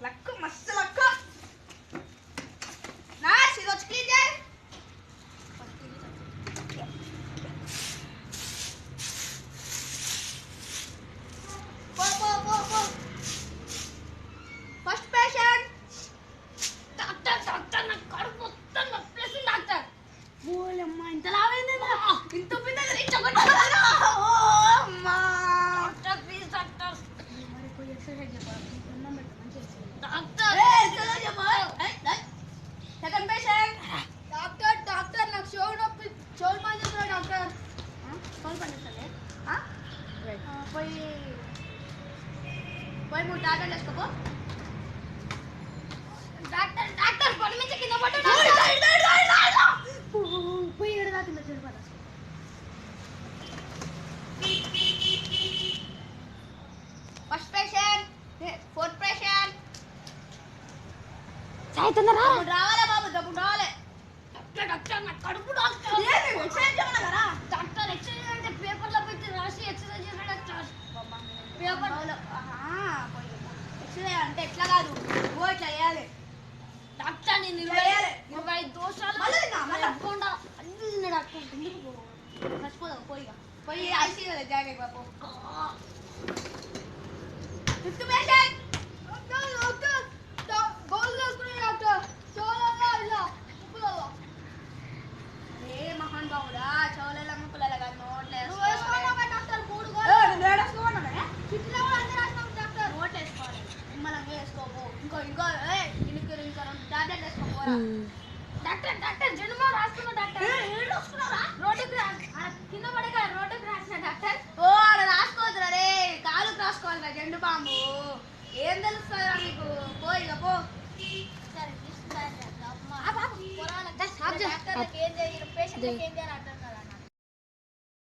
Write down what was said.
luck మస్తు luck nurse ఇది వచ్చి క్లీన్ చేయి ఫస్ట్ పేషెంట్ డాక్టర్ డాక్టర్ నాకు కడుపు మొత్తం నొప్పేస్తుంది డాక్టర్ ఓలమ్మ ఇంత లావైంది ఇంత పెద్దగా ఇచ్చగొట్టాలా ఓ అమ్మా డాక్టర్ ప్లీజ్ డాక్టర్ మరి કોઈ ఎక్సర్సైజ్ చెప్పాలి అన్నం పెట్ట మంచి డాక్టర్ ఏ ఎక్సర్సైజ్ చెప్పాలి సెకండ్ పేషెంట్ డాక్టర్ డాక్టర్ నాకు చెవులు నొప్పి చెవులు పనిచేస్తున్నాయి డాక్టర్ చెవులు పనిచేస్తాయి పోయి పోయి 3 టాబ్లెట్లు వేసుకోపో డాక్టర్ డాక్టర్ పని మీద కింద పడ్డా పోయి ఎడదా కింద చెడిపోతా ఫస్ట్ పేషెంట్ ఫోర్త్ పేషెంట్ సాయితందరా రావాలే బాబు డబ్బు రావాలే డాక్టర్ డాక్టర్ నా కడుపు డాక్టర్ ఏంది ఎక్సర్సైజ్ చేయమన్నా కదా డాక్టర్ ఎక్సర్సైజ్ అంటే పేపర్లో పెట్టి రాసి ఎక్సర్సైజ్ చేయాలి డాక్టర్ పేపర్లో పోయి ఎక్సర్సైజ్ అంటే ఎట్లా కాదు ఓ ఇట్లా చేయాలి డాక్టర్ నేను 25 దోషాలు మళ్ళీ అన్ని డాక్టర్ ఎందుకు చచ్చిపోదావు పోయి ఐసీయూలో జాయిన్ అయ్యి బాబు ఫిఫ్త్ పేషెంట్ డాక్టర్ గోల్ చేసుకునే డాక్టర్ చోళలా ఇలా ముక్కులలో ఏ మహాన్ బావుడా చోళల ముక్కులలో కాదు నోట్లో వేసుకోవాలి డాక్టర్ 3 గోల్ నేను వేసుకోమన్నానే చిట్టిలో కూడా అన్ని రాసినాం డాక్టర్ నోట్ వేసుకోవాలి నిమ్మలంగా వేసుకోబో ఇంకో ఇంకో టాబ్లెట్ వేసుకోపోరా డాక్టర్ డాక్టర్ జన్మ రాసుకున్నా డాక్టర్ ఏడు రాసుకున్నారా రోడ్డుకి కింద పడక రోడ్డుకి రాసిన డాక్టర్ ఓ ఆడ రాసుకోవద్దురా రే కాలుకి రాసుకోవాలిరా జెండు బాంబు ఏం తెలుస్తుందిరా మీకు పోయిగా పో సరే డాక్టర్లకు ఏం చేయాలి పేషెంట్లకు ఏం చేయాలి